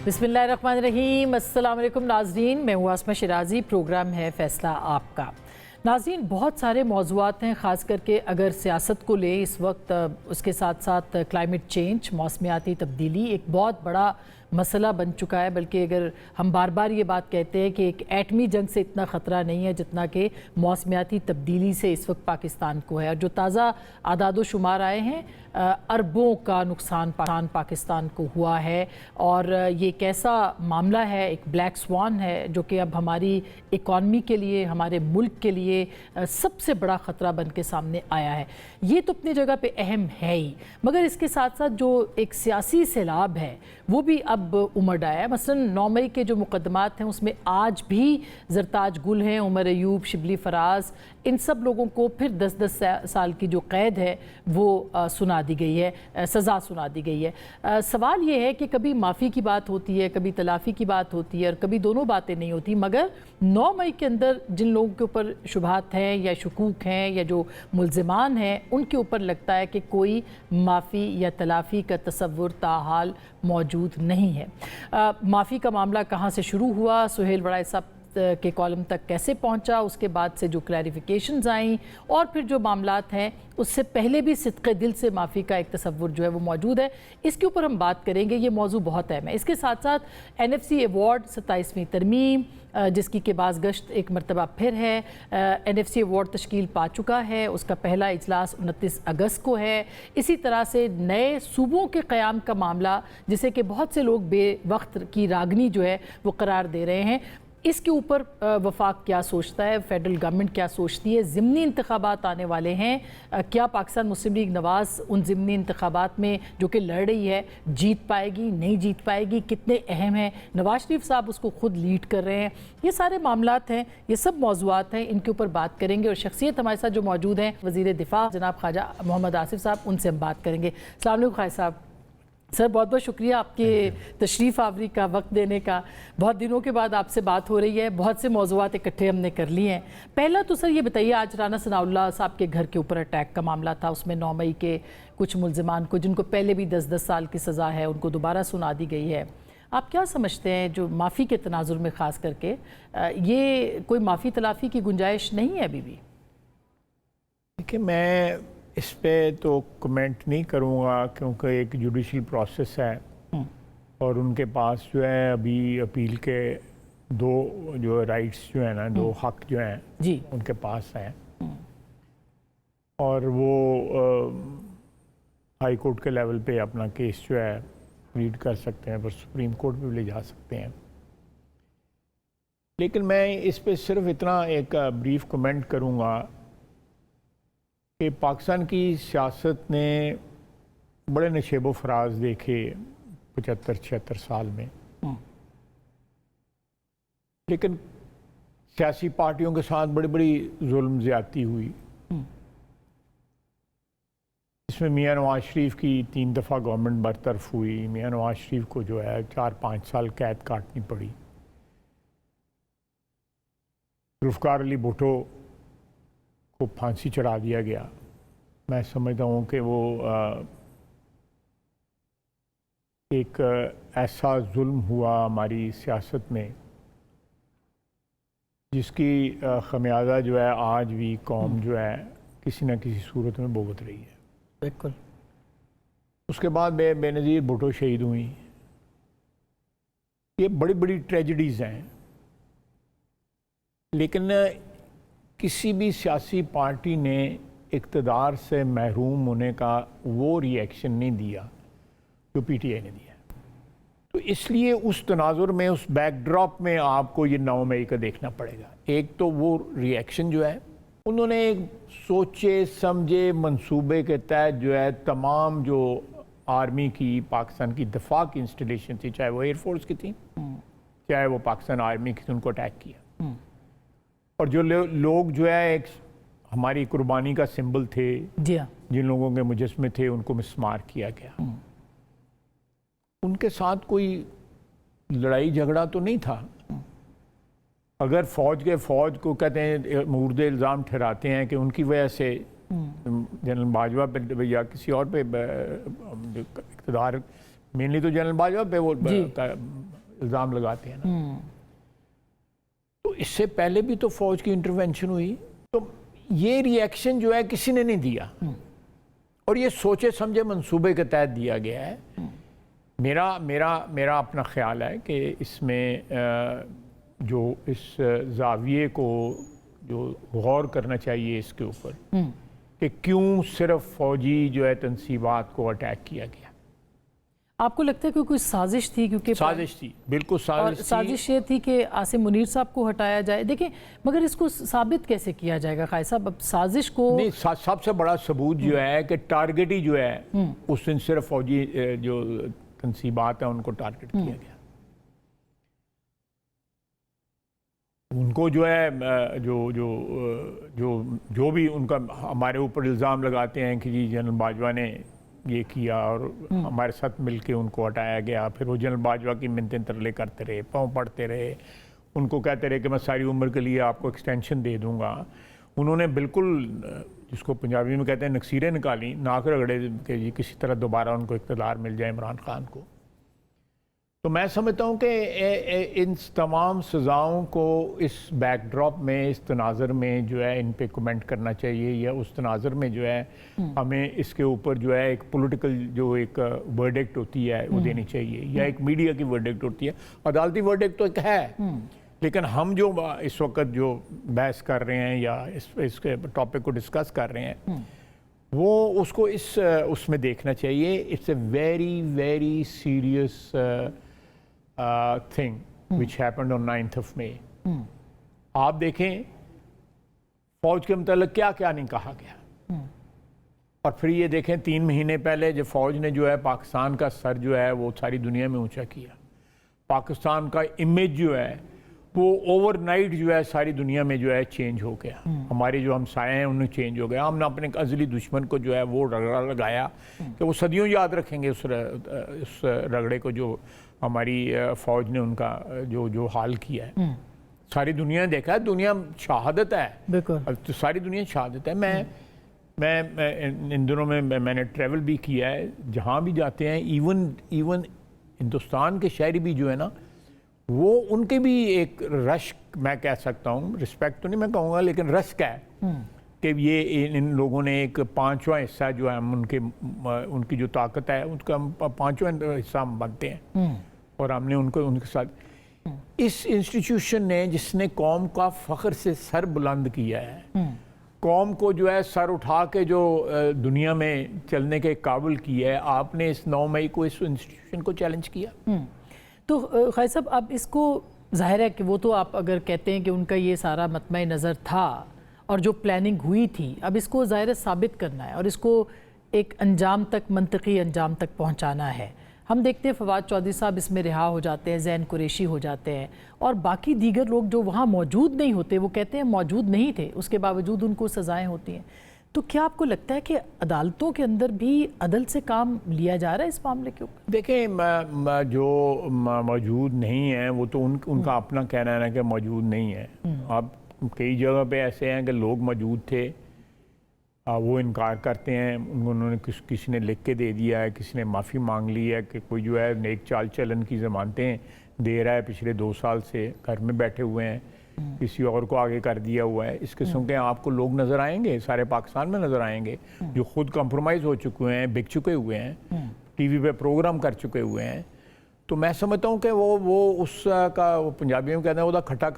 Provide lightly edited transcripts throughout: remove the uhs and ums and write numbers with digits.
बिस्मिल्लाहिर्रहमानिर्रहीम। अस्सलाम वालेकुम नाज़रीन, मैं हूँ आसमा शिराजी। प्रोग्राम है फ़ैसला आपका। नाज़रीन, बहुत सारे मौज़ूआत हैं, ख़ास करके अगर सियासत को ले इस वक्त, उसके साथ साथ क्लाइमेट चेंज, मौसमियाती तब्दीली एक बहुत बड़ा मसला बन चुका है। बल्कि अगर हम बार बार ये बात कहते हैं कि एक एटमी जंग से इतना ख़तरा नहीं है जितना कि मौसमियाती तब्दीली से इस वक्त पाकिस्तान को है। और जो ताज़ा आदाद शुमार आए हैं, अरबों का नुकसान पाकिस्तान को हुआ है। और ये एक ऐसा मामला है, एक ब्लैक स्वान है, जो कि अब हमारी इकॉनमी के लिए, हमारे मुल्क के लिए सबसे बड़ा ख़तरा बन के सामने आया है। ये तो अपनी जगह पे अहम है ही, मगर इसके साथ साथ जो एक सियासी सैलाब है वो भी अब उमड़ आया है। मसलन 9 मई के जो मुकदमात हैं उसमें आज भी ज़रताज गुल हैं, उमर अयूब, शिबली फराज, इन सब लोगों को फिर 10-10 साल की जो कैद है वो सुना दी गई है, सज़ा सुना दी गई है। सवाल ये है कि कभी माफ़ी की बात होती है, कभी तलाफ़ी की बात होती है और कभी दोनों बातें नहीं होती। मगर 9 मई के अंदर जिन लोगों के ऊपर शुबहात हैं या शकूक हैं या जो मुल्ज़िमान हैं, उनके ऊपर लगता है कि कोई माफ़ी या तलाफ़ी का तसव्वुर ताहाल मौजूद नहीं है। माफ़ी का मामला कहाँ से शुरू हुआ, सुहेल वड़ाई साहब के कॉलम तक कैसे पहुंचा, उसके बाद से जो क्लैरिफिकेशंस आई और फिर जो मामलात हैं उससे पहले भी सिद्क़े दिल से माफ़ी का एक तसव्वुर जो है वो मौजूद है। इसके ऊपर हम बात करेंगे, ये मौजू बहुत अहम है। इसके साथ साथ NFC अवार्ड 27वीं तरमीम, जिसकी के बाज़ गश्त एक मरतबा फिर है। NFC अवार्ड तश्कील पा चुका है, उसका पहला इजलास 29 अगस्त को है। इसी तरह से नए सूबों के क़याम का मामला, जिसे कि बहुत से लोग बेवक्त की रागनी जो है वो करार दे रहे हैं, इसके ऊपर वफाक क्या सोचता है, फेडरल गवर्नमेंट क्या सोचती है। ज़िमनी इंतखाबात आने वाले हैं, क्या पाकिस्तान मुस्लिम लीग नवाज़ उन ज़िमनी इंतखाबात में जो कि लड़ रही है जीत पाएगी, नहीं जीत पाएगी, कितने अहम है, नवाज शरीफ साहब उसको खुद लीड कर रहे हैं। ये सारे मामलात हैं, ये सब मौज़ूआत हैं, इनके ऊपर बात करेंगे। और शख्सियत हमारे साथ जो मौजूद हैं, वज़ीर दिफा जनाब ख्वाजा मोहम्मद आसिफ साहब, उनसे हम बात करेंगे। अस्सलाम वालेकुम ख्वाजा साहब। सर, बहुत बहुत शुक्रिया आपके तशरीफ़ आवरी का, वक्त देने का। बहुत दिनों के बाद आपसे बात हो रही है, बहुत से मौज़ूआत इकट्ठे हमने कर लिए हैं। पहला तो सर ये बताइए, आज राना सनाउल्लाह साहब के घर के ऊपर अटैक का मामला था, उसमें 9 मई के कुछ मुल्ज़िमान को, जिनको पहले भी 10-10 साल की सज़ा है, उनको दोबारा सुना दी गई है। आप क्या समझते हैं, जो माफ़ी के तनाजुर में ख़ास करके ये कोई माफ़ी तलाफ़ी की गुंजाइश नहीं है अभी भी? देखिए, मैं इस पे तो कमेंट नहीं करूँगा क्योंकि एक जुडिशल प्रोसेस है और उनके पास जो है अभी अपील के दो जो राइट्स जो है ना, दो हक जो हैं जी उनके पास हैं और वो हाई कोर्ट के लेवल पे अपना केस जो है रीड कर सकते हैं, पर सुप्रीम कोर्ट भी ले जा सकते हैं। लेकिन मैं इस पे सिर्फ इतना एक ब्रीफ कमेंट करूँगा कि पाकिस्तान की सियासत ने बड़े नशेबो फराज देखे 75-76 साल में, लेकिन सियासी पार्टियों के साथ बड़ी बड़ी जुल्म ज़्यादती हुई। इसमें मियाँ नवाज शरीफ की 3 दफ़ा गवर्नमेंट बरतरफ हुई, मियाँ नवाज शरीफ को जो है 4-5 साल कैद काटनी पड़ी। जुल्फ़िकार अली भुट्टो को फांसी चढ़ा दिया गया। मैं समझता हूँ कि वो एक ऐसा जुल्म हुआ हमारी सियासत में जिसकी खमियाजा जो है आज भी कौम जो है किसी न किसी सूरत में भुगत रही है। बिल्कुल। उसके बाद बेनज़ीर भुट्टो शहीद हुई। ये बड़ी बड़ी ट्रेजेडीज़ हैं, लेकिन किसी भी सियासी पार्टी ने इक़्तिदार से महरूम होने का वो रिएक्शन नहीं दिया जो PTI ने दिया। तो इसलिए उस तनाजुर में, उस बैकड्रॉप में आपको ये 9 मई का देखना पड़ेगा। एक तो वो रिएक्शन जो है, उन्होंने एक सोचे समझे मंसूबे के तहत जो है तमाम जो आर्मी की, पाकिस्तान की दफा की इंस्टॉलेशन थी, चाहे वो एयरफोर्स की थी चाहे वो पाकिस्तान आर्मी की थी, उनको अटैक किया। और जो लोग जो है एक हमारी कुर्बानी का सिंबल थे, जिन लोगों के मुजस्मे थे, उनको मिसमार किया गया। उनके साथ कोई लड़ाई झगड़ा तो नहीं था। अगर फौज को कहते हैं मुर्दे इल्ज़ाम ठहराते हैं कि उनकी वजह से जनरल बाजवा पे या किसी और पे इक़्तिदार, मेनली तो जनरल बाजवा पे वो इल्ज़ाम लगाते हैं ना, तो इससे पहले भी तो फौज की इंटरवेंशन हुई, तो ये रिएक्शन जो है किसी ने नहीं दिया, और ये सोचे समझे मंसूबे के तहत दिया गया है। मेरा मेरा मेरा अपना ख्याल है कि इसमें जो इस जाविये को जो गौर करना चाहिए इसके ऊपर कि क्यों सिर्फ फौजी जो है तंसीबात को अटैक किया गया। आपको लगता है कि कोई साजिश थी? क्योंकि साजिश थी, बिल्कुल साजिश थी। साजिश ये थी कि आसिम मुनीर साहब को हटाया जाए। देखिए, मगर इसको साबित कैसे किया जाएगा खाई साहब? अब साजिश को नहीं, सबसे बड़ा सबूत जो है कि टारगेट ही जो है उस दिन सिर्फ फौजी जो तंसीबात है उनको टारगेट किया गया। उनको जो है जो जो जो जो भी उनका हमारे ऊपर इल्ज़ाम लगाते हैं कि जी जनरल बाजवा ने ये किया और हमारे साथ मिलके उनको हटाया गया, फिर वो जनरल बाजवा की मिन्नतें तरले करते रहे, पाँव पड़ते रहे, उनको कहते रहे कि मैं सारी उम्र के लिए आपको एक्सटेंशन दे दूंगा। उन्होंने बिल्कुल जिसको पंजाबी में कहते हैं नक्सीरें निकाली, नाक रगड़े कि जी किसी तरह दोबारा उनको इक़्तिदार मिल जाए इमरान खान को। तो मैं समझता हूँ कि इन तमाम सज़ाओं को इस बैकड्रॉप में, इस तनाज़र में जो है इन पे कमेंट करना चाहिए, या उस तनाज़र में जो है हमें इसके ऊपर जो है एक पॉलिटिकल जो एक वर्डिक्ट होती है वो देनी चाहिए, या एक मीडिया की वर्डिक्ट होती है। अदालती वर्डिक्ट तो एक है, लेकिन हम जो इस वक्त जो बहस कर रहे हैं या इसके टॉपिक को डिस्कस कर रहे हैं वो उसको इस उसमें देखना चाहिए। It's a very very serious thing which happened on 9th of May। आप देखें फौज के मतलब क्या क्या नहीं कहा गया, और फिर ये देखें 3 महीने पहले जब फौज ने जो है पाकिस्तान का सर जो है वो सारी दुनिया में ऊंचा किया, पाकिस्तान का इमेज जो है वो ओवरनाइट जो है सारी दुनिया में जो है चेंज हो गया। हमारे जो हमसाए हैं उन्हें चेंज हो गया। हमने अपने अजली दुश्मन को जो है वो रगड़ा लगाया कि वो सदियों याद रखेंगे उस रगड़े को जो हमारी फौज ने उनका जो हाल किया है। सारी दुनिया ने देखा है, दुनिया शहादत है, बिल्कुल तो सारी दुनिया शहादत है। मैं इन दिनों में मैंने ट्रैवल भी किया है, जहाँ भी जाते हैं इवन हिंदुस्तान के शहरी भी जो है ना वो उनके भी एक रश्क, मैं कह सकता हूँ, रिस्पेक्ट तो नहीं मैं कहूँगा लेकिन रश्क है कि ये इन लोगों ने एक 5वां हिस्सा जो है हम उनकी जो ताकत है उसका हम 5वां हिस्सा हम बनते हैं, और हमने उनके साथ इस इंस्टीट्यूशन ने जिसने कौम का फ़ख्र से सर बुलंद किया है, कौम को जो है सर उठा के जो दुनिया में चलने के काबिल किया है, आपने इस 9 मई को इस इंस्टीट्यूशन को चैलेंज किया। तो खाई साहब अब इसको जाहिर है कि वो तो आप अगर कहते हैं कि उनका ये सारा मतमय नज़र था और जो प्लानिंग हुई थी, अब इसको ज़ाहिर है साबित करना है और इसको एक अंजाम तक, मंतकी अंजाम तक पहुंचाना है। हम देखते हैं फवाद चौधरी साहब इसमें रिहा हो जाते हैं, ज़ैन कुरैशी हो जाते हैं, और बाकी दीगर लोग जो वहाँ मौजूद नहीं होते वो कहते हैं मौजूद नहीं थे, उसके बावजूद उनको सज़ाएँ होती हैं। तो क्या आपको लगता है कि अदालतों के अंदर भी अदल से काम लिया जा रहा है इस मामले के ऊपर? देखें, जो मौजूद नहीं है वो तो उनका अपना कहना है ना कि मौजूद नहीं है। अब कई जगह पे ऐसे हैं कि लोग मौजूद थे, वो इनकार करते हैं, उन्होंने किसी ने लिख के दे दिया है, किसी ने माफ़ी मांग ली है कि कोई जो है नेक चाल चलन की ज़मानतें दे रहा है, पिछले 2 साल से घर में बैठे हुए हैं, किसी और को आगे कर दिया हुआ है। इस किस्म के आपको लोग नज़र आएंगे, सारे पाकिस्तान में नज़र आएंगे, जो खुद कंप्रोमाइज़ हो चुके हैं, बिक चुके हुए हैं, टीवी पे प्रोग्राम कर चुके हुए हैं। तो मैं समझता हूँ कि वो उसका वो पंजाबी में कहते हैं वो खट्टा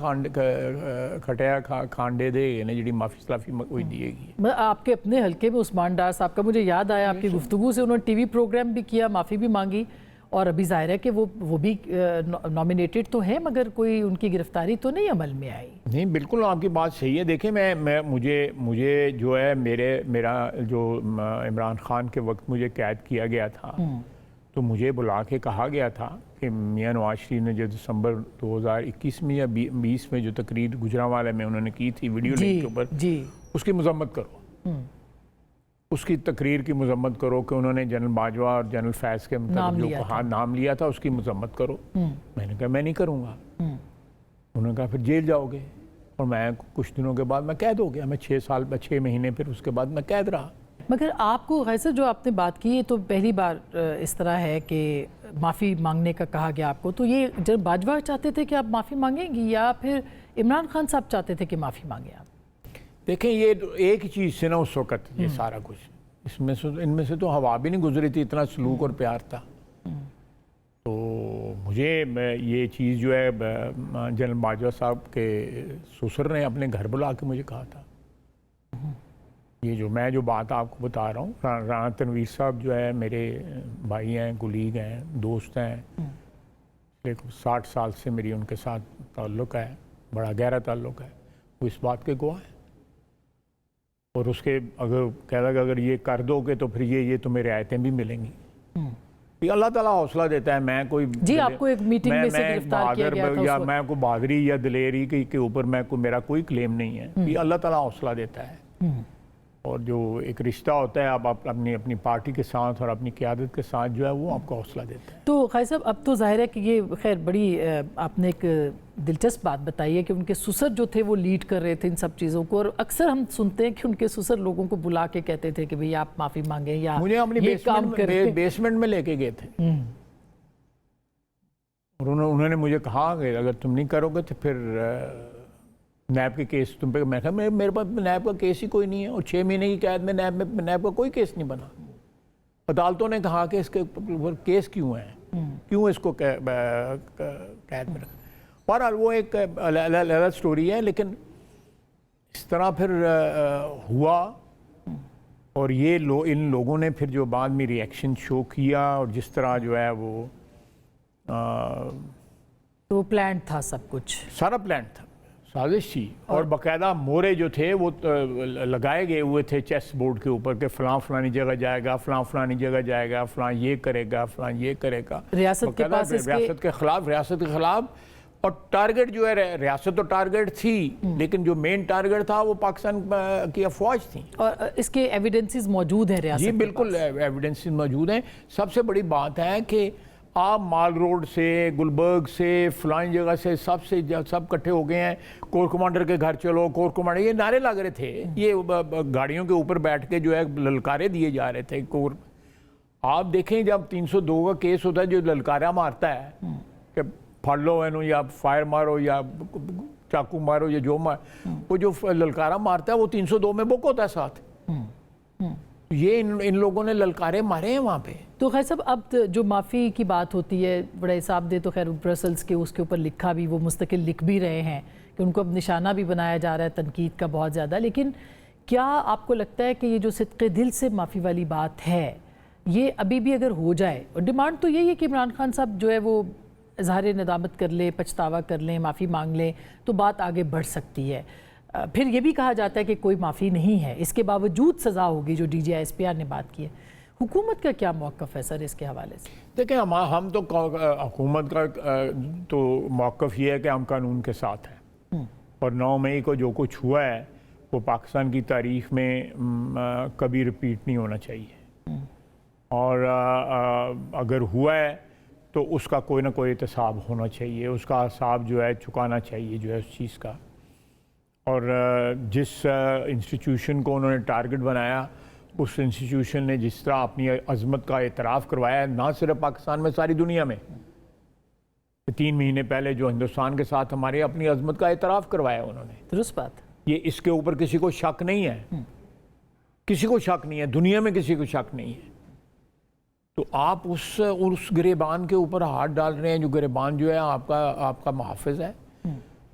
खटिया खांडे दे ने जी माफ़ी सलाफी कोई दिएगी। मैं आपके अपने हल्के में उस्मान डार साहब का मुझे याद आया, आपकी गुफ्तगू से उन्होंने टीवी प्रोग्राम भी किया, माफ़ी भी मांगी, और अभी जाहिर है कि वो भी नॉमिनेटेड तो है मगर कोई उनकी गिरफ्तारी तो नहीं अमल में आई। नहीं, बिल्कुल आपकी बात सही है। देखिए मुझे जो है मेरा जो इमरान खान के वक्त मुझे कैद किया गया था, तो मुझे बुला के कहा गया था कि मियां नवाज शरीफ ने जो दिसंबर 2021 में या 20 में जो तकरीर गुजरांवाला में उन्होंने की थी वीडियो लिंक के ऊपर, उसकी मजम्मत करो, उसकी तकरीर की मजम्मत करो कि उन्होंने जनरल बाजवा और जनरल फैज़ के मतलब जो कहा नाम लिया था उसकी मजम्मत करो। मैंने कहा मैं नहीं करूँगा। उन्होंने कहा फिर जेल जाओगे, और मैं कुछ दिनों के बाद मैं कैद हो गया। मैं 6 महीने फिर उसके बाद मैं कैद रहा। मगर आपको गैसर जो आपने बात की ये तो पहली बार इस तरह है कि माफ़ी मांगने का कहा गया आपको, तो ये जब बाजवा चाहते थे कि आप माफ़ी मांगेंगी या फिर इमरान खान साहब चाहते थे कि माफ़ी मांगे आप? देखें, ये एक ही चीज़ से ना उस वक़्त ये सारा कुछ, इनमें से तो हवा भी नहीं गुजरी थी, इतना सलूक और प्यार था। तो मुझे ये चीज़ जो है जनरल बाजवा साहब के ससुर ने अपने घर बुला के मुझे कहा था। ये जो बात आपको बता रहा हूँ, राणा तनवीर साहब जो है मेरे भाई हैं, कुलीग हैं, दोस्त हैं। 60 साल से मेरी उनके साथ ताल्लुक़ है, बड़ा गहरा ताल्लुक़ है, वो इस बात के गवाह है। और उसके अगर कह लगा अगर ये कर दोगे तो फिर ये तुम्हें रियायतें भी मिलेंगी। ये अल्लाह ताला हौसला देता है। मैं कोई जी आपको एक मीटिंग में से गिरफ्तार किया गया था या मैं कोई बहादुरी या दिलेरी के ऊपर मेरा कोई क्लेम नहीं है। ये अल्लाह ताला हौसला देता है। और जो एक रिश्ता होता है आप अपनी पार्टी के साथ और अपनी क़यादत के साथ जो है वो आपको हौसला देता है। तो खाई साहब अब तो जाहिर है कि ये खैर बड़ी आपने एक दिलचस्प बात बताई है कि उनके ससुर जो थे वो लीड कर रहे थे इन सब चीज़ों को, और अक्सर हम सुनते हैं कि उनके ससुर लोगों को बुला के कहते थे कि भाई आप माफ़ी मांगे या मुझे अपनी बेसमेंट में लेके गए थे और उन्होंने मुझे कहा कि अगर तुम नहीं करोगे तो फिर नैब के केस तुम पे। मैं कहा मेरे पास नैब का केस ही कोई नहीं है और 6 महीने की कैद में नैब का कोई केस नहीं बना। अदालतों ने कहा कि इसके ऊपर केस क्यों है, क्यों इसको कैद में रखा। बहरहाल वो एक अलग स्टोरी है, लेकिन इस तरह फिर हुआ। और ये इन लोगों ने फिर जो बाद में रिएक्शन शो किया और जिस तरह जो है वो तो प्लान था, सब कुछ सारा प्लान था, साजिश थी। और बाकायदा मोरे जो थे वो लगाए गए हुए थे चेस बोर्ड के ऊपर के फलानी जगह जाएगा, फलानी जगह जाएगा, फलां ये करेगा, फलां ये करेगा, रियासत के पास रियासत के खिलाफ। और टारगेट जो है रियासत तो टारगेट थी, लेकिन जो मेन टारगेट था वो पाकिस्तान की अफवाज थी। और इसके एविडेंसेस मौजूद हैं रियासत जी बिल्कुल एविडेंसेस मौजूद हैं। सबसे बड़ी बात है कि आप माल रोड से, गुलबर्ग से, फलानी जगह से सब इकट्ठे हो गए हैं। कोर कमांडर के घर चलो, कोर कमांडर, ये नारे लग रहे थे। ये गाड़ियों के ऊपर बैठ के जो है ललकारे दिए जा रहे थे। कोर आप देखें जब 302 का केस होता है, जो ललकारा मारता है कि फड़ लो इन्हों या फायर मारो या चाकू मारो या जो वो जो ललकारा मारता है वो 302 में बुक होता है साथ। ये इन लोगों ने ललकारे मारे हैं वहाँ पे। तो खैर साहब अब जो माफ़ी की बात होती है, बड़े साहब दे तो खैर ब्रसल्स के उसके ऊपर लिखा भी, वो मुस्तकिल लिख भी रहे हैं कि उनको अब निशाना भी बनाया जा रहा है तनकीद का बहुत ज़्यादा। लेकिन क्या आपको लगता है कि ये जो सिद्क़े दिल से माफ़ी वाली बात है ये अभी भी अगर हो जाए, और डिमांड तो यही है कि इमरान खान साहब जो है वो इज़हार नदामत कर ले, पछतावा कर लें, माफ़ी मांग लें, तो बात आगे बढ़ सकती है। फिर ये भी कहा जाता है कि कोई माफ़ी नहीं है, इसके बावजूद सज़ा होगी, जो DGISPR ने बात की है। हुकूमत का क्या मौक़िफ़ है सर इसके हवाले से? देखिए हम तो हुकूमत का तो मौक़िफ़ ये है कि हम कानून के साथ हैं और 9 मई को जो कुछ हुआ है वो पाकिस्तान की तारीख़ में कभी रिपीट नहीं होना चाहिए। और अगर हुआ है तो उसका कोई ना कोई एहतसाब होना चाहिए, उसका हिसाब जो है चुकाना चाहिए जो है उस चीज़ का। और जिस इंस्टीट्यूशन को उन्होंने टारगेट बनाया, उस इंस्टीट्यूशन ने जिस तरह अपनी अज़मत का एतराफ़ करवाया, ना सिर्फ पाकिस्तान में, सारी दुनिया में। 3 महीने पहले जो हिंदुस्तान के साथ हमारे अपनी अज़मत का एतराफ़ करवाया उन्होंने, दुरुस्त बात। ये इसके ऊपर किसी को शक नहीं है, किसी को शक नहीं है, दुनिया में किसी को शक नहीं है। तो आप उस गिरेबान के ऊपर हाथ डाल रहे हैं, जो गिरेबान जो है आपका मुहाफ़िज़ है,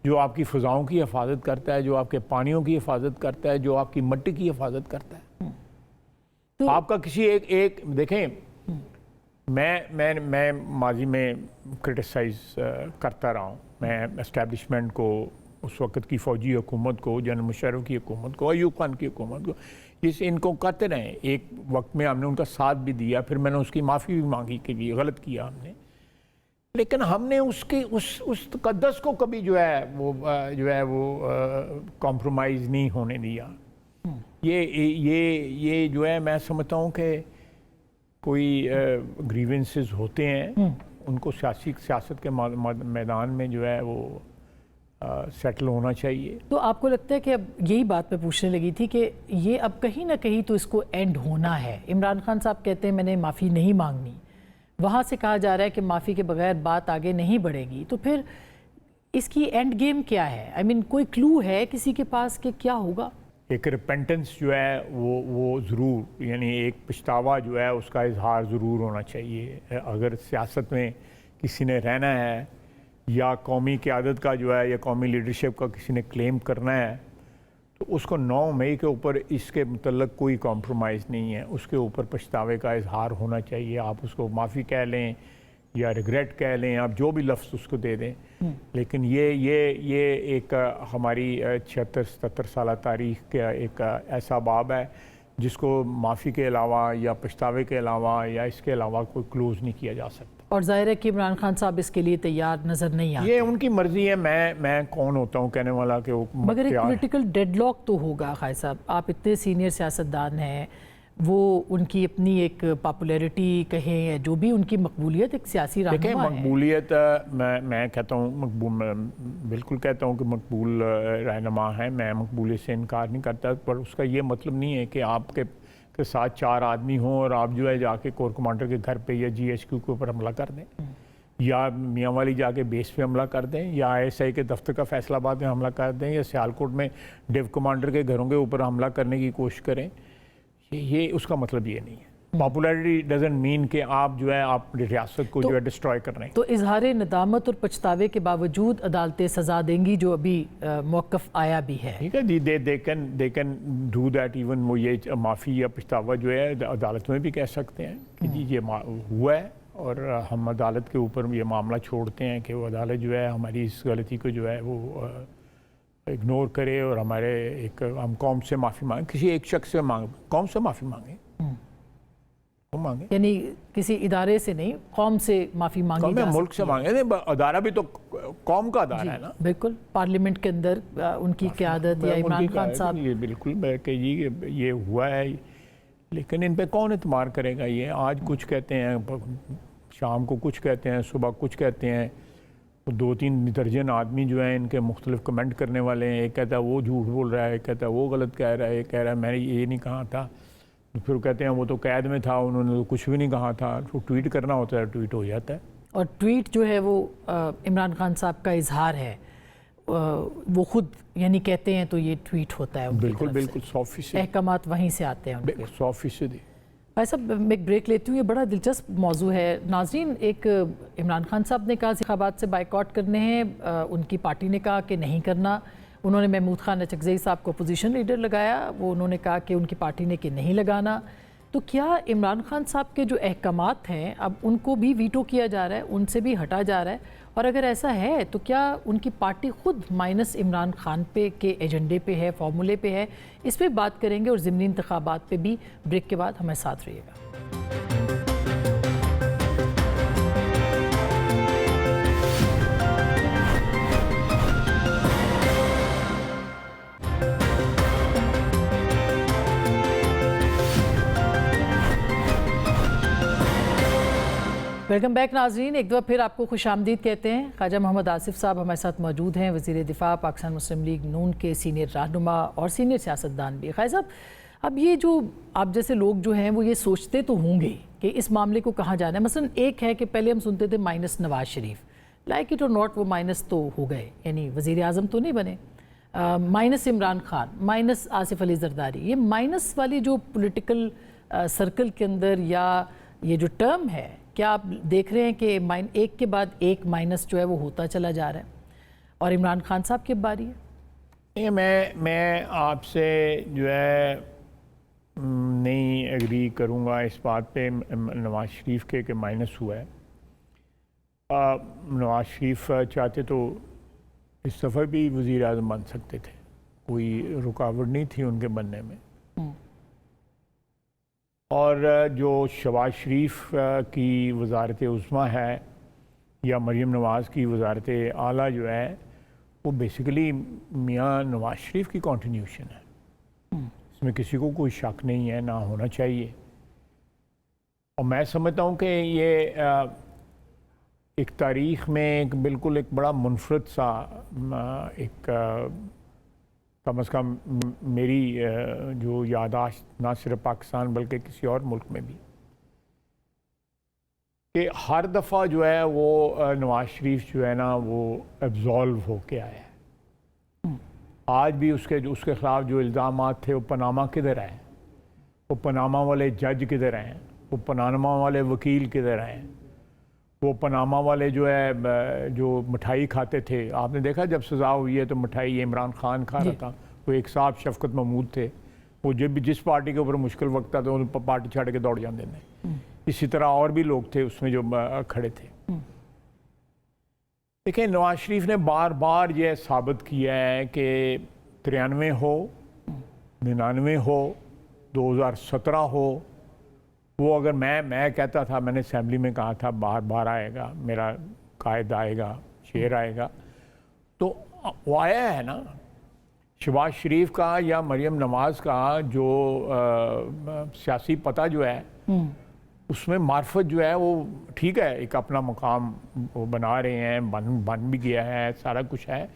जो आपकी फ़िज़ाओं की हिफाजत करता है, जो आपके पानियों की हिफाजत करता है, जो आपकी मिट्टी की हिफाजत करता है। तो आपका किसी एक देखें, मैं माजी में क्रिटिसाइज़ करता रहा हूँ। मैं एस्टेब्लिशमेंट को, उस वक़्त की फ़ौजी हुकूमत को, जनरल मुशर्रफ की हुकूमत को, अयूब खान की हुकूमत को, इनको करते रहे। एक वक्त में हमने उनका साथ भी दिया, फिर मैंने उसकी माफ़ी भी मांगी कि ये गलत किया हमने, लेकिन हमने उसकी उस तकद्दस को कभी जो है वो कॉम्प्रोमाइज़ नहीं होने दिया। ये जो है मैं समझता हूँ कि कोई ग्रीवेंसेस होते हैं, उनको सियासत के मैदान में जो है वो सेटल होना चाहिए। तो आपको लगता है कि अब यही बात मैं पूछने लगी थी कि ये अब कहीं ना कहीं तो इसको एंड होना है। इमरान खान साहब कहते हैं मैंने माफ़ी नहीं मांगनी, वहाँ से कहा जा रहा है कि माफ़ी के बगैर बात आगे नहीं बढ़ेगी, तो फिर इसकी एंड गेम क्या है? आई मीन कोई क्लू है किसी के पास कि क्या होगा? एक रिपेंटेंस जो है वो ज़रूर, यानी एक पछतावा जो है उसका इजहार ज़रूर होना चाहिए। अगर सियासत में किसी ने रहना है या कौमी क़यादत का जो है या कौमी लीडरशिप का किसी ने क्लेम करना है, तो उसको 9 मई के ऊपर इसके मतलब कोई कॉम्प्रोमाइज़ नहीं है। उसके ऊपर पछतावे का इजहार होना चाहिए। आप उसको माफ़ी कह लें या रिग्रेट कह लें, आप जो भी लफ्ज़ उसको दे दें, लेकिन ये एक हमारी 76-77 साल तारीख़ का एक ऐसा बाब है जिसको माफ़ी के अलावा या पछतावे के अलावा या इसके अलावा कोई क्लोज़ नहीं किया जा सकता। और जाहिर है कि इमरान खान साहब इसके लिए तैयार नज़र नहीं आते। ये उनकी मर्ज़ी है। मैं कौन होता हूँ कहने वाला कि वो मगर एक तैयार है। पॉलिटिकल डेडलॉक तो होगा खाई साहब, आप इतने सीनियर सियासतदान हैं, वो उनकी अपनी एक पॉपुलैरिटी कहें या जो भी उनकी मकबूलियत एक सियासी देखिए, रहनुमा है। मकबूलियत मैं कहता हूँ बिल्कुल कहता हूँ कि मकबूल रहनुमा है। मैं मकबूलियत से इनकार नहीं करता, पर उसका ये मतलब नहीं है कि आपके के साथ 4 आदमी हों और आप जो है जाके कोर कमांडर के घर पे या GHQ के ऊपर हमला कर दें, या मियाँ वाली जाके बेस पे हमला कर दें, या ISI के दफ्तर का फैसलाबाद में हमला कर दें, या सियालकोट में डिव कमांडर के घरों के ऊपर हमला करने की कोशिश करें। ये उसका मतलब ये नहीं है। पॉपुलैरिटी डजंट मीन कि आप जो है आप रियासत को जो है डिस्ट्रॉय कर रहे हैं। तो इजहार नदामत और पछतावे के बावजूद अदालतें सज़ा देंगी, जो अभी मौक़िफ़ आया भी है। ठीक है जी, they can do that. Even वो ये माफ़ी या पछतावा जो है अदालत में भी कह सकते हैं कि जी ये हुआ है और हम अदालत के ऊपर ये मामला छोड़ते हैं कि वो अदालत जो है हमारी इस गलती को जो है वो इग्नोर करे और हमारे हम कौम से माफ़ी मांगे, किसी एक शख्स से मांगे, कौम से माफ़ी मांगे, मांगे, यानी किसी इदारे से नहीं, कौम से माफ़ी मांगी जा मुल्क से मांगे। अदारा भी तो कौम का अदारा है ना। बिल्कुल, पार्लियामेंट के अंदर उनकी क़यादत या इमरान खान साहब। ये बिल्कुल कि जी ये हुआ है, लेकिन इन पे कौन एतमार करेगा? ये आज कुछ कहते हैं, शाम को कुछ कहते हैं, सुबह कुछ कहते हैं। 2-3 दर्जन आदमी जो हैं इनके मुख्तलिफ कमेंट करने वाले हैं। एक कहता है वो झूठ बोल रहा है, एक कहता है वो गलत कह रहा है, एक कह रहा है मैंने ये नहीं कहा था, फिर कहते हैं वो तो कैद में था, उन्होंने तो कुछ भी नहीं कहा था। तो ट्वीट करना होता है, ट्वीट हो जाता है। और ट्वीट जो है वो इमरान खान साहब का इजहार है, वो खुद यानी कहते हैं तो ये ट्वीट होता है। बिल्कुल बिल्कुल 100%। अहकामात वहीं से आते हैं उनके। 100%। भाई साहब, मैं एक ब्रेक लेती हूँ, ये बड़ा दिलचस्प मौजू है। नाज़रीन, एक इमरान खान साहब ने कहा इंतखाबात से बाइकआउट करने हैं, उनकी पार्टी ने कहा कि नहीं करना। उन्होंने महमूद खान अचकज़ई साहब को अपोजिशन लीडर लगाया, वो उन्होंने कहा कि उनकी पार्टी ने कि नहीं लगाना। तो क्या इमरान खान साहब के जो अहकामात हैं अब उनको भी वीटो किया जा रहा है, उनसे भी हटा जा रहा है? और अगर ऐसा है तो क्या उनकी पार्टी खुद माइनस इमरान खान पे के एजेंडे पे है, फार्मूले पे है? इस पर बात करेंगे और ज़िमनी इंतखाबात पे भी। ब्रेक के बाद हमें साथ रहिएगा। वेलकम बैक नाजरीन, एक दफ़ा फिर आपको खुशामदीद कहते हैं। ख्वाजा मोहम्मद आसिफ साहब हमारे साथ मौजूद हैं, वज़ीर दिफा, पाकिस्तान मुस्लिम लीग नून के सीनियर रहनुमा और सीनियर सियासतदान भी। ख्वाजा साहब, अब ये जो आप जैसे लोग जो हैं वो ये सोचते तो होंगे कि इस मामले को कहाँ जाना है। मसलन एक है कि पहले हम सुनते थे minus Nawaz Sharif, like it और नॉट वो माइनस तो हो गए, यानी वज़ीर आज़म तो नहीं बने। Minus Imran Khan, minus Asif Ali Zardari. ये माइनस वाली जो पॉलिटिकल सर्कल के अंदर या ये जो टर्म है, क्या आप देख रहे हैं कि एक के बाद एक माइनस जो है वो होता चला जा रहा है और इमरान खान साहब की बारी है? ये मैं आपसे जो है नहीं एग्री करूँगा इस बात पे नवाज शरीफ के माइनस हुआ है। नवाज शरीफ चाहते तो इस दफ़ा भी वज़ीर आज़म बन सकते थे, कोई रुकावट नहीं थी उनके बनने में। और जो शहबाज शरीफ की वज़ारत उज़्मा है या मरीम नवाज़ की वज़ारत आला जो है वो बेसिकली मियाँ नवाज शरीफ की कंटिन्यूशन है। इसमें किसी को कोई शक नहीं है, ना होना चाहिए। और मैं समझता हूँ कि ये एक तारीख़ में एक बिल्कुल एक बड़ा मुनफरद सा एक कम अज़ कम मेरी जो यादाश्त ना सिर्फ पाकिस्तान बल्कि किसी और मुल्क में भी, कि हर दफ़ा जो है वो नवाज शरीफ जो है ना वो एब्जॉल्व होके आया है। आज भी उसके ख़िलाफ़ जो इल्ज़ामात थे वो पनामा किधर हैं, वो पनामा वाले जज किधर हैं, वो पनामा वाले वकील किधर हैं, वो पनामा वाले जो है जो मिठाई खाते थे, आपने देखा जब सज़ा हुई है तो मिठाई इमरान खान खा रहा था, वो एक साहब शफकत महमूद थे, वो जब भी जिस पार्टी के ऊपर मुश्किल वक्त था तो उन पार्टी छाड़ के दौड़ जाते थे। इसी तरह और भी लोग थे उसमें जो खड़े थे। देखिए नवाज शरीफ ने बार बार यह साबित किया है कि 93 हो, 99 हो, 2017 हो, वो अगर मैं कहता था, मैंने असेंबली में कहा था बार बार आएगा, मेरा कायद आएगा, शेर आएगा, तो वो आया है ना। शहबाज शरीफ का या मरियम नवाज़ का जो सियासी पता जो है उसमें मार्फत जो है वो ठीक है, एक अपना मुकाम वो बना रहे हैं, बन भी गया है, सारा कुछ है,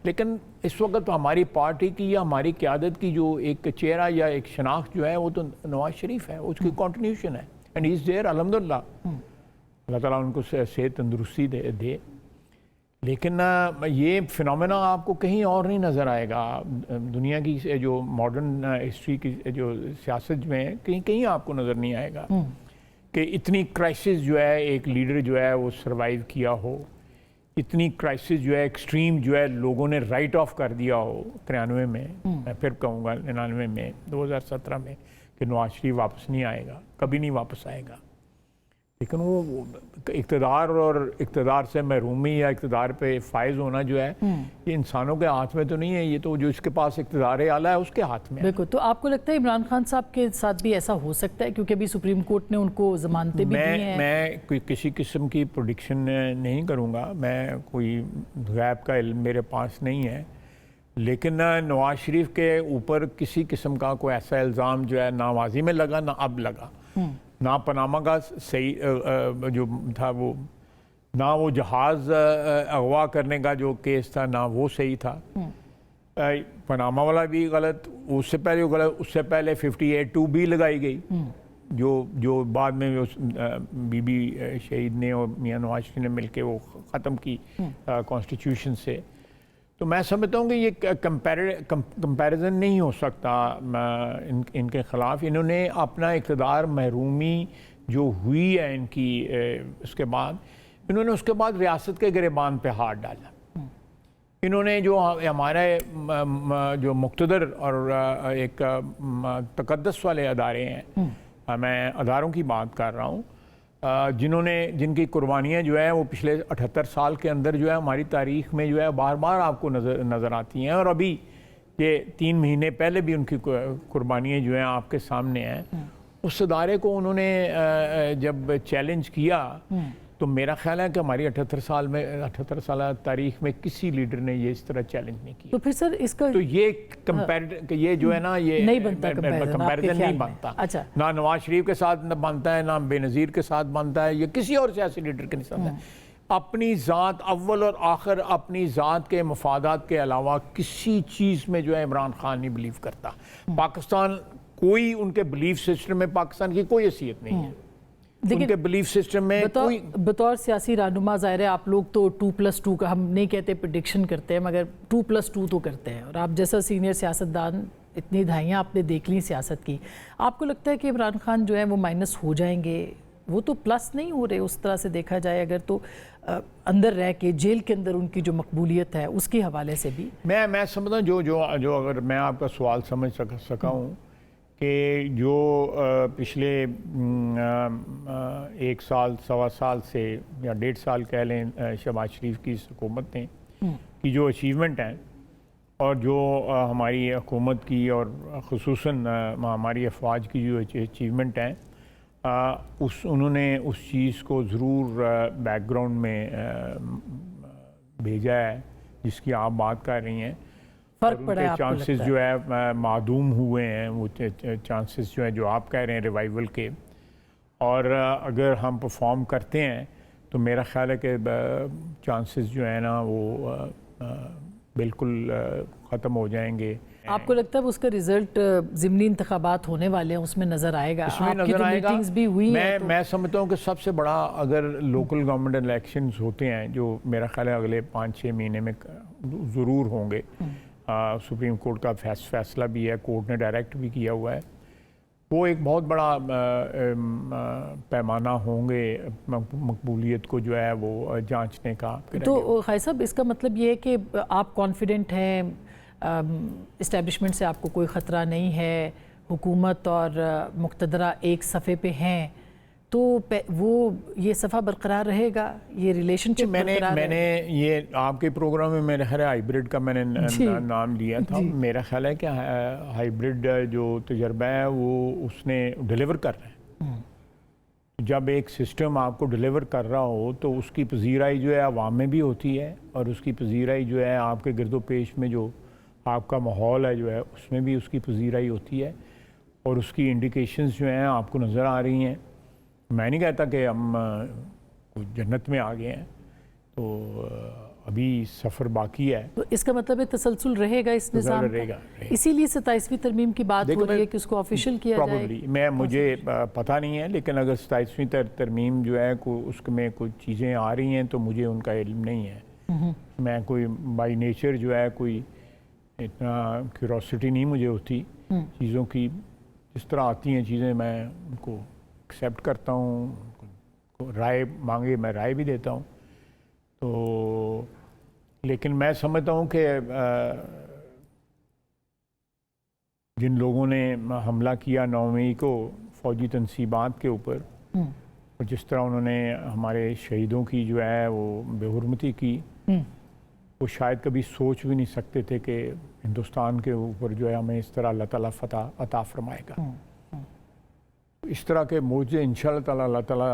लेकिन इस वक्त तो हमारी पार्टी की या हमारी क़यादत की जो एक चेहरा या एक शनाख्त जो है वो तो नवाज शरीफ है, उसकी कंटिन्यूशन है। एंड ही इज़ देयर अल्हम्दुलिल्लाह, अल्लाह ताला उनको सेहत तंदुरुस्ती दे। लेकिन ये फिनोमेना आपको कहीं और नहीं नज़र आएगा दुनिया की जो मॉडर्न हिस्ट्री की जो सियासत में, कहीं कहीं आपको नज़र नहीं आएगा कि इतनी क्राइसिस जो है एक लीडर जो है वो सरवाइव किया हो, इतनी क्राइसिस जो है एक्सट्रीम जो है लोगों ने राइट ऑफ कर दिया हो 93 में, मैं फिर कहूँगा 99 में, 2017 में, कि नवाज शरीफ वापस नहीं आएगा, कभी नहीं वापस आएगा। लेकिन वो इक़्तिदार और इक़्तिदार से महरूमी या इक़्तिदार पे फायज होना जो है ये इंसानों के हाथ में तो नहीं है, ये तो जो इसके पास इक़्तिदार आला है उसके हाथ में। बिल्कुल। तो आपको लगता है इमरान खान साहब के साथ भी ऐसा हो सकता है, क्योंकि अभी सुप्रीम कोर्ट ने उनको ज़मानतें भी दी हैं? मैं कोई किसी किस्म की प्रोडिक्शन नहीं करूँगा, मैं कोई गैब का इल्म मेरे पास नहीं है, लेकिन नवाज शरीफ के ऊपर किसी किस्म का कोई ऐसा इल्ज़ाम जो है ना माजी में लगा ना अब लगा, ना पनामा का सही जो था वो, ना वो जहाज़ अगवा करने का जो केस था ना वो सही था, पनामा वाला भी गलत, उससे पहले वो गलत, उससे पहले 58(2) लगाई गई जो बाद में उस बीबी शहीद ने और मियां नवाज शरीफ ने मिलके वो ख़त्म की कॉन्स्टिट्यूशन से। तो मैं समझता हूँ कि ये कंपैरिजन नहीं हो सकता इनके ख़िलाफ़। इन्होंने अपना इक़्तिदार महरूमी जो हुई है इनकी, उसके बाद इन्होंने उसके बाद रियासत के गिरेबान पे हाथ डाला। इन्होंने जो हमारे जो मुक़्तदर और एक तक़द्दुस वाले अदारे हैं, मैं अदारों की बात कर रहा हूँ, जिनकी कुर्बानियाँ जो है वो पिछले 78 साल के अंदर जो है हमारी तारीख़ में जो है बार बार आपको नज़र आती हैं, और अभी ये 3 महीने पहले भी उनकी कुर्बानियाँ जो हैं आपके सामने हैं। उस अदारे को उन्होंने जब चैलेंज किया तो मेरा ख्याल है कि हमारी 78 साल तारीख में किसी लीडर ने ये इस तरह चैलेंज नहीं किया। तो फिर सर इसका तो ये जो है ना ये नहीं बनता, कंपैरिजन नहीं बनता। अच्छा, ना नवाज शरीफ के साथ बनता है, ना बेनज़ीर के साथ बनता है, या किसी और सियासी लीडर के साथ है। अपनी ज़ात अव्वल और आखिर अपनी ज़ात के मफादात के अलावा किसी चीज़ में जो है इमरान खान नहीं बिलीव करता। पाकिस्तान कोई उनके बिलीफ सिस्टम में पाकिस्तान की कोई हैसियत नहीं है। उनके बिलीफ सिस्टम में बतौर सियासी रहनुमा ज़ाहिर है आप लोग तो 2+2 का, हम नहीं कहते प्रेडिक्शन करते हैं, मगर 2+2 तो करते हैं, और आप जैसा सीनियर सियासतदान इतनी दहाइयाँ आपने देख ली सियासत की, आपको लगता है कि इमरान खान जो है वो माइनस हो जाएंगे? वो तो प्लस नहीं हो रहे उस तरह से देखा जाए अगर, तो अंदर रह के जेल के अंदर उनकी जो मकबूलियत है उसके हवाले से भी मैं समझता हूँ जो अगर मैं आपका सवाल समझ सका हूँ कि जो पिछले 1 साल 1.25 साल से या 1.5 साल कह लें शहबाज शरीफ की हुकूमत ने की जो अचीवमेंट हैं, और जो हमारी हुकूमत की और ख़ुसूसन हमारी अफवाज की जो अचीवमेंट हैं, उन्होंने उस चीज़ को ज़रूर बैकग्राउंड में भेजा है जिसकी आप बात कर रही हैं। फ़र्क पड़ा है, चांसेस जो है मादूम हुए हैं, वो चांसेस जो है जो आप कह रहे हैं रिवाइवल के, और अगर हम परफॉर्म करते हैं तो मेरा ख्याल है कि चांसेस जो है ना वो बिल्कुल ख़त्म हो जाएंगे। आपको लगता है उसका रिजल्ट ज़िमनी इंतखाबात होने वाले हैं उसमें नज़र आएगा? इसमें आपकी नज़र तो आएगा। मीटिंग्स भी हुई हैं, मैं समझता हूँ कि सबसे बड़ा अगर लोकल गवर्नमेंट इलेक्शंस होते हैं जो मेरा ख्याल है अगले 5-6 महीने में ज़रूर होंगे। सुप्रीम कोर्ट का फैसला भी है, कोर्ट ने डायरेक्ट भी किया हुआ है। वो एक बहुत बड़ा पैमाना होंगे मकबूलियत को जो है वो जांचने का। तो खाई साहब इसका मतलब ये है कि आप कॉन्फिडेंट हैं, इस्टेब्लिशमेंट से आपको कोई ख़तरा नहीं है, हुकूमत और मुक़तदरा एक सफ़े पे हैं, तो वो ये सफ़ा बरकरार रहेगा, ये रिलेशनशिप मैंने ये आपके प्रोग्राम में मेरे ख्याल हाइब्रिड का मैंने नाम लिया था। मेरा ख्याल है कि हाइब्रिड जो तजर्बा है वो उसने डिलीवर कर रहा है। जब एक सिस्टम आपको डिलीवर कर रहा हो तो उसकी पजीराई जो है अवाम में भी होती है और उसकी पजीराई जो है आपके गिरदो पेश में जो आपका माहौल है जो है उसमें भी उसकी पजीराई होती है और उसकी इंडिकेशंस जो हैं आपको नज़र आ रही हैं। मैं नहीं कहता कि हम जन्नत में आ गए हैं, तो अभी सफ़र बाकी है। तो इसका मतलब है तसलसल रहेगा इस निज़ाम रहेगा। इसीलिए 27वीं तरमीम की बात हो रही है कि उसको ऑफिशियल किया जाए। मुझे पता नहीं है, लेकिन अगर 27वीं तरमीम जो है उसमें कुछ चीज़ें आ रही हैं तो मुझे उनका इल्म नहीं है। मैं कोई बाई नेचर जो है कोई इतना क्यूरोसिटी नहीं मुझे होती चीज़ों की। जिस तरह आती हैं चीज़ें मैं उनको एक्सेप्ट करता हूँ, राय मांगे मैं राय भी देता हूँ। तो लेकिन मैं समझता हूँ कि जिन लोगों ने हमला किया 9 मई को फ़ौजी तनसीबात के ऊपर और जिस तरह उन्होंने हमारे शहीदों की जो है वो बेहुरमती की, वो शायद कभी सोच भी नहीं सकते थे कि हिंदुस्तान के ऊपर जो है हमें इस तरह अल्लाह ताला फतह अता फरमाएगा। इस तरह के मौजे इंशाअल्लाह ताला अल्लाह ताला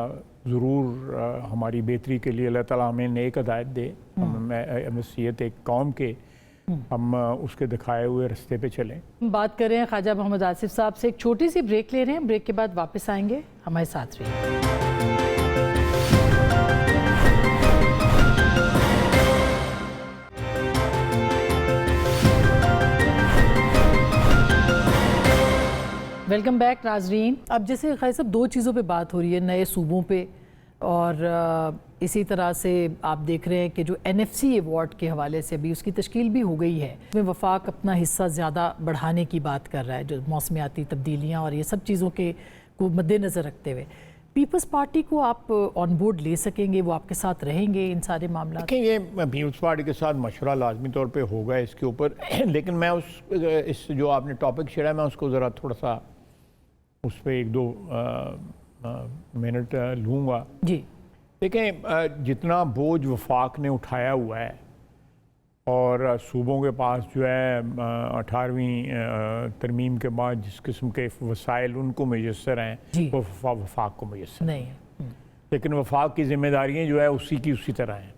ज़रूर हमारी बेहतरी के लिए अल्लाह ताला हमें नेक हिदायत दे। नसीहत एक कौम के हम उसके दिखाए हुए रास्ते पे चलें। बात कर रहे हैं ख्वाजा मोहम्मद आसिफ साहब से। एक छोटी सी ब्रेक ले रहे हैं, ब्रेक के बाद वापस आएंगे, हमारे साथ रहिए। वेलकम बैक नाजरीन। अब जैसे खाई साहब 2 चीज़ों पे बात हो रही है, नए सूबों पे और इसी तरह से आप देख रहे हैं कि जो NFC अवार्ड के हवाले से अभी उसकी तश्कील भी हो गई है। इसमें वफाक अपना हिस्सा ज़्यादा बढ़ाने की बात कर रहा है, जो मौसमियाती तब्दीलियाँ और ये सब चीज़ों के को मद्देनज़र रखते हुए पीपल्स पार्टी को आप ऑन बोर्ड ले सकेंगे, वो आपके साथ रहेंगे इन सारे मामला? देखिए, ये पीपल्स पार्टी के साथ मशवरा लाजमी तौर पे होगा इसके ऊपर, लेकिन मैं इस जो आपने टॉपिक छेड़ा मैं उसको ज़रा थोड़ा सा उस पर 1-2 मिनट लूँगा जी। देखें, जितना बोझ वफाक ने उठाया हुआ है और सूबों के पास जो है 18वीं तरमीम के बाद जिस किस्म के वसाइल उनको मैसर हैं वो वफाक को मैसर नहीं है। लेकिन वफाक की जिम्मेदारियाँ जो है उसी की उसी तरह हैं।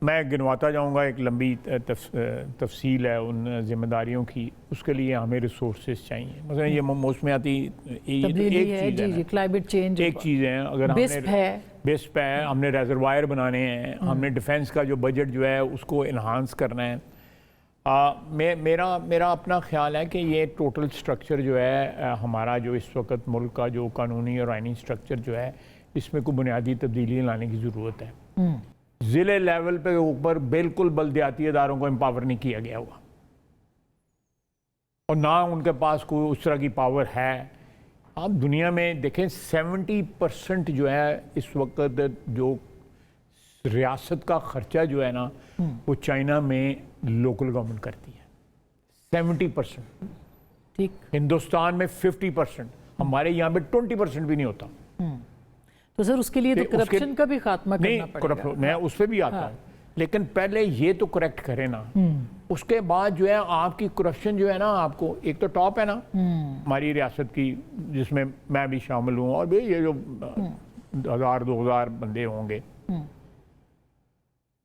मैं गिनवाता जाऊंगा, एक लंबी तफसील है उन जिम्मेदारियों की। उसके लिए हमें रिसोर्सेज चाहिए। मतलब ये मौसमियाती एक चीज़ है, क्लाइमेट चेंज एक चीज़ है। अगर बेस्प है, हमने रिजर्वायर बनाने हैं, हमने डिफेंस का जो बजट जो है उसको इन्हांस करना है। मेरा अपना ख्याल है कि ये टोटल स्ट्रक्चर जो है हमारा जो इस वक्त मुल्क का जो कानूनी और आइनी स्ट्रक्चर जो है इसमें कोई बुनियादी तब्दीली लाने की ज़रूरत है। ज़िले लेवल पे ऊपर बिल्कुल बल्दियाती इदारों को एम्पावर नहीं किया गया हुआ और ना उनके पास कोई उस तरह की पावर है। आप दुनिया में देखें 70% जो है इस वक्त जो रियासत का खर्चा जो है ना वो चाइना में लोकल गवर्नमेंट करती है 70%। ठीक, हिंदुस्तान में 50%, हमारे यहाँ पे 20% भी नहीं होता। तो सर उसके लिए तो करप्शन का भी खात्मा करना पड़ेगा। मैं उस पर भी आता हूँ, लेकिन पहले ये तो करेक्ट करे ना। उसके बाद जो है आपकी करप्शन जो है ना, आपको एक तो टॉप है ना हमारी रियासत की जिसमें मैं भी शामिल हूँ और भी ये जो 1000-2000 बंदे होंगे।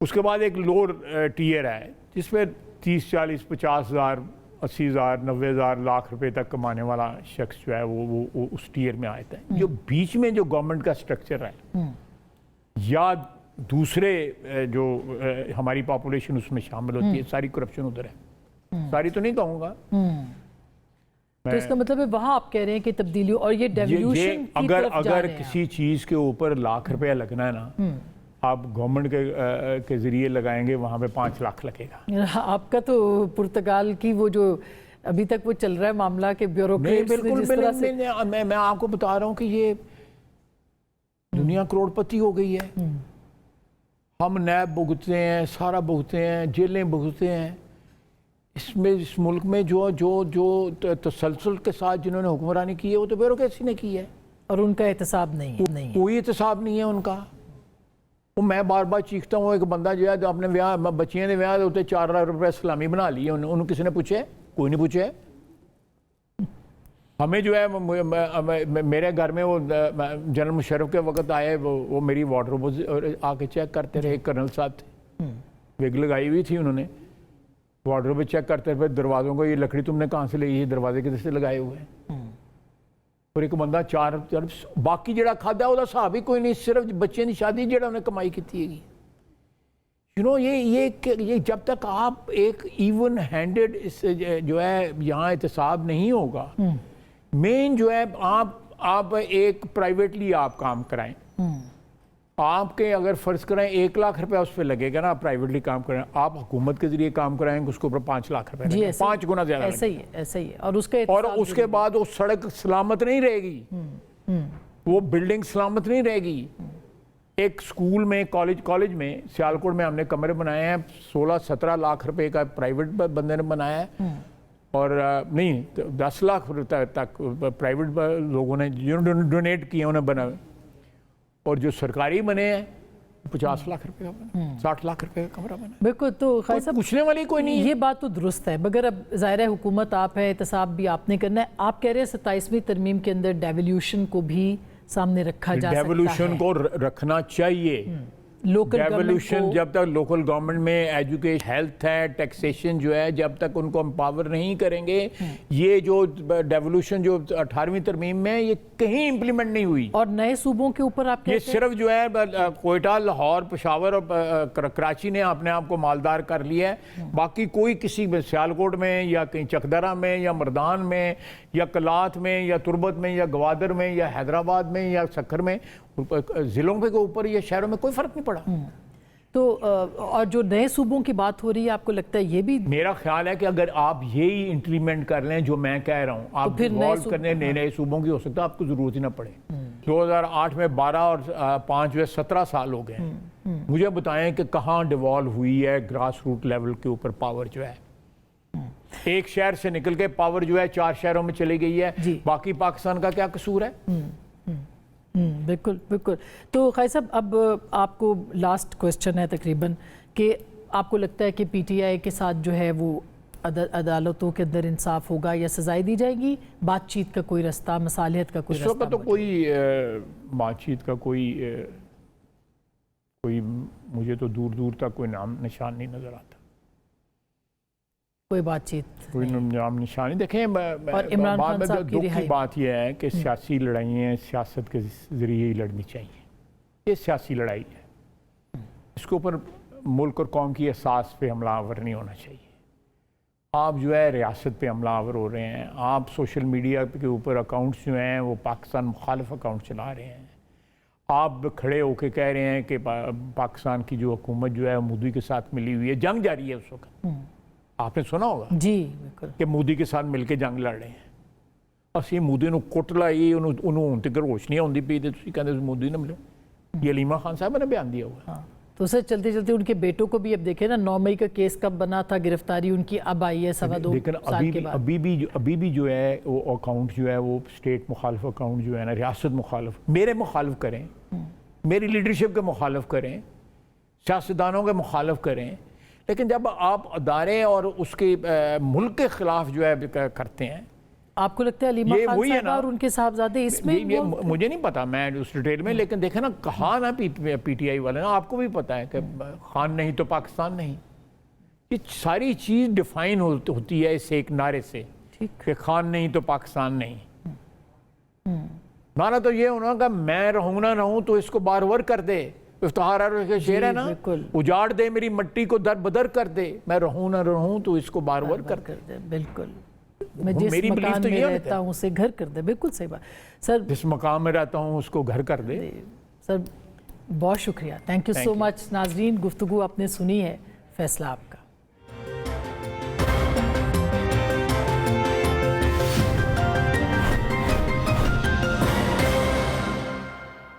उसके बाद एक लोअर टीयर है जिसमें 30-40-50 हज़ार 80,000 90,000 लाख रुपए तक कमाने वाला शख्स जो है वो उस टीयर में आता है। जो बीच में जो गवर्नमेंट का स्ट्रक्चर है या दूसरे जो हमारी पॉपुलेशन उसमें शामिल होती है, सारी करप्शन उधर है। सारी तो नहीं कहूँगा। तो इसका मतलब है वहाँ आप कह रहे हैं कि तब्दीली और ये डेवल्यूशन की तरफ जा अगर रहे हैं किसी चीज़ के ऊपर लाख रुपया लगना है ना, आप गवर्नमेंट के जरिए लगाएंगे, वहाँ पे 5 लाख लगेगा। आपका तो पुर्तगाल की वो जो अभी तक वो चल रहा है मामला के ब्यूरोक्रेट्स ने जिस तरह से मैं आपको बता रहा हूँ कि ये दुनिया करोड़पति हो गई है। हम नैब भुगतते हैं, सारा भुगतते हैं, जेलें भुगतते हैं। इसमें इस मुल्क में जो जो जो तसलसल के साथ जिन्होंने हुक्मरानी की है वो तो ब्यूरोक्रेसी ने की है, और उनका एहतसाब नहीं है। कोई एहतसाब नहीं है उनका। वो मैं बार बार चीखता हूँ, एक बंदा जो है जो अपने ब्याह बच्चियां ने ब्याह होते 4 लाख रुपये सलामी बना ली है, उन्होंने किसी ने पूछे? कोई नहीं पूछे। हमें जो है मेरे घर में वो जनरल मुशर्रफ के वक्त आए, वो मेरी वार्डरोब आके चेक करते रहे। कर्नल साहब थे, विग लगाई हुई थी उन्होंने, वार्डरोब चेक करते रहे दरवाज़ों को, ये लकड़ी तुमने कहाँ से ली है, दरवाजे किधर से लगाए हुए हैं। और एक बंदा 4 बाकी जड़ा खादा ਉਹਦਾ ਹਿਸਾਬ ही कोई नहीं, सिर्फ बच्चे की शादी जड़ा उन्हें कमाई की थी। ये जब तक आप एक इवन हैंडेड जो है यहाँ एहतसाब नहीं होगा, मेन जो है आप एक प्राइवेटली आप काम कराएं, आपके अगर फ़र्ज़ कराएं 1 लाख रुपया उस पर लगेगा ना, आप प्राइवेटली काम कराएं, आप हुकूमत के ज़रिए काम कराएंगे उसके ऊपर 5 लाख रुपये लगेंगे, 5 गुना ज़्यादा। ऐसा ही है, ऐसा ही है। और उसके बाद वो सड़क सलामत नहीं रहेगी, वो बिल्डिंग सलामत नहीं रहेगी। एक स्कूल में कॉलेज में सियालकोट में हमने कमरे बनाए हैं, 16-17 लाख रुपए का प्राइवेट बंदे ने बनाया है, और नहीं 10 लाख तक प्राइवेट लोगों ने डोनेट किए उन्हें बना, और जो सरकारी बने हैं 50 लाख रुपए का बना, 60 लाख रुपए का कमरा बना। बिल्कुल। तो पूछने वाली कोई नहीं है। ये बात तो दुरुस्त है, मगर अब ज़ाहिर है हुकूमत आप है, एहतसाब भी आपने करना है। आप कह रहे हैं 27वीं तरमीम के अंदर डेवल्यूशन को भी सामने रखा जा सकता है। डेवल्यूशन को रखना चाहिए। लोकल डेवल्यूशन जब तक लोकल गवर्नमेंट में एजुकेशन, हेल्थ है, टैक्सेशन जो है, जब तक उनको एम्पावर नहीं करेंगे, ये जो डेवल्यूशन जो 18वीं तरमीम में ये कहीं इंप्लीमेंट नहीं हुई। और नए सूबों के ऊपर आप ये सिर्फ जो है कोयटा, लाहौर, पेशावर और कराची ने अपने आप को मालदार कर लिया है। बाकी कोई किसी सियालकोट में या कहीं चकदरा में या मर्दान में या कलात में या तुरबत में या गवादर में या हैदराबाद में या सक्खर में, जिलों के ऊपर या शहरों में कोई फर्क नहीं पड़ा। तो और जो नए सूबों की बात हो रही है, आपको लगता है ये भी? मेरा ख्याल है कि अगर आप यही इंप्लीमेंट कर लें जो मैं कह रहा हूँ, आप इन्वॉल्व करने नए सूबों की, हो सकता है आपको जरूरत ही ना पड़े। 2008 में 12 और 5 जो है 17 साल हो गए। मुझे बताएं कि कहाँ डिवॉल्व हुई है ग्रास रूट लेवल के ऊपर पावर जो है। एक शहर से निकल के पावर जो है 4 शहरों में चली गई है, बाकी पाकिस्तान का क्या कसूर है? बिल्कुल बिल्कुल। तो खैर साहब, अब आपको लास्ट क्वेश्चन है तकरीबन, कि आपको लगता है कि पीटीआई के साथ जो है वो अदालतों के अंदर इंसाफ होगा या सजाएं दी जाएगी? बातचीत का कोई रास्ता, मसालियत का कोई रास्ता? तो कोई बातचीत का कोई मुझे तो दूर दूर तक कोई नाम निशान नहीं नजर आता। कोई बातचीत, कोई नाम निशान नहीं। देखें, और इमरान खान साहब की दुख की बात यह है कि सियासी लड़ाइयाँ सियासत के जरिए ही लड़नी चाहिए। ये सियासी लड़ाई है, इसके ऊपर मुल्क और कौम की एहसास पे हमलावर नहीं होना चाहिए। आप जो है रियासत पे हमलावर हो रहे हैं, आप सोशल मीडिया के ऊपर अकाउंट्स जो हैं वो पाकिस्तान मुखालिफ अकाउंट चला रहे हैं, आप खड़े होके कह रहे हैं कि पाकिस्तान की जो हुकूमत जो है मोदी के साथ मिली हुई है, जंग जारी है उस वक्त। आपने सुना होगा जी बिल्कुल, कि मोदी के साथ मिलके जंग लड़ रहे हैं। ਅਸੀਂ मोदी ਨੂੰ ਕੁੱਟ ਲਾਈ, ਉਹਨੂੰ ਹੁਣ ਤੱਕ ਹੋਸ਼ ਨਹੀਂ ਆਉਂਦੀ ਪਈ, ਤੇ ਤੁਸੀਂ ਕਹਿੰਦੇ मोदी ने मिलो। ये अलीमा खान साहब ने बयान दिया हुआ। हाँ, तो सर चलते चलते उनके बेटों को भी अब देखे ना, 9 मई का केस कब बना था, गिरफ्तारी उनकी अब आई है 2.25 लेकिन साल के बाद। अभी भी जो है वो अकाउंट जो है वो स्टेट मुखालिफ अकाउंट जो है ना, रियासत मुखालिफ, मेरे मुखालिफ करें, मेरी लीडरशिप के मुखालिफ करें, सियासतदानों के मुखालिफ करें, लेकिन जब आप अदारे और उसके मुल्क के खिलाफ जो है करते हैं। आपको लगता है अलीमा खान साहब और उनके साहबजादे इसमें? ये मुझे नहीं पता, मैं उस डिटेल में, लेकिन देखे ना, कहा ना पीटीआई वाले ना, आपको भी पता है कि खान नहीं तो पाकिस्तान नहीं। ये सारी चीज़ डिफाइन होती है इस एक नारे से कि खान नहीं तो पाकिस्तान नहीं। नारा तो ये होना कि मैं रहूँ ना रहूँ तो इसको बार बार कर दे, इफ्तिखार अहलर का शेर है ना, बिल्कुल। उजाड़ दे मेरी मट्टी को दर बदर कर दे, मैं रहूं ना रहूं तो इसको बार बार कर दे। बिल्कुल, मैं जिस मेरी belief मकान तो में ये रहता हूँ उसे घर कर दे। बिल्कुल सही बात सर। जिस मकाम में रहता हूँ उसको घर कर दे। सर बहुत शुक्रिया, थैंक यू सो मच। नाजरीन, गुफ्तगू आपने सुनी है, फैसला आपका।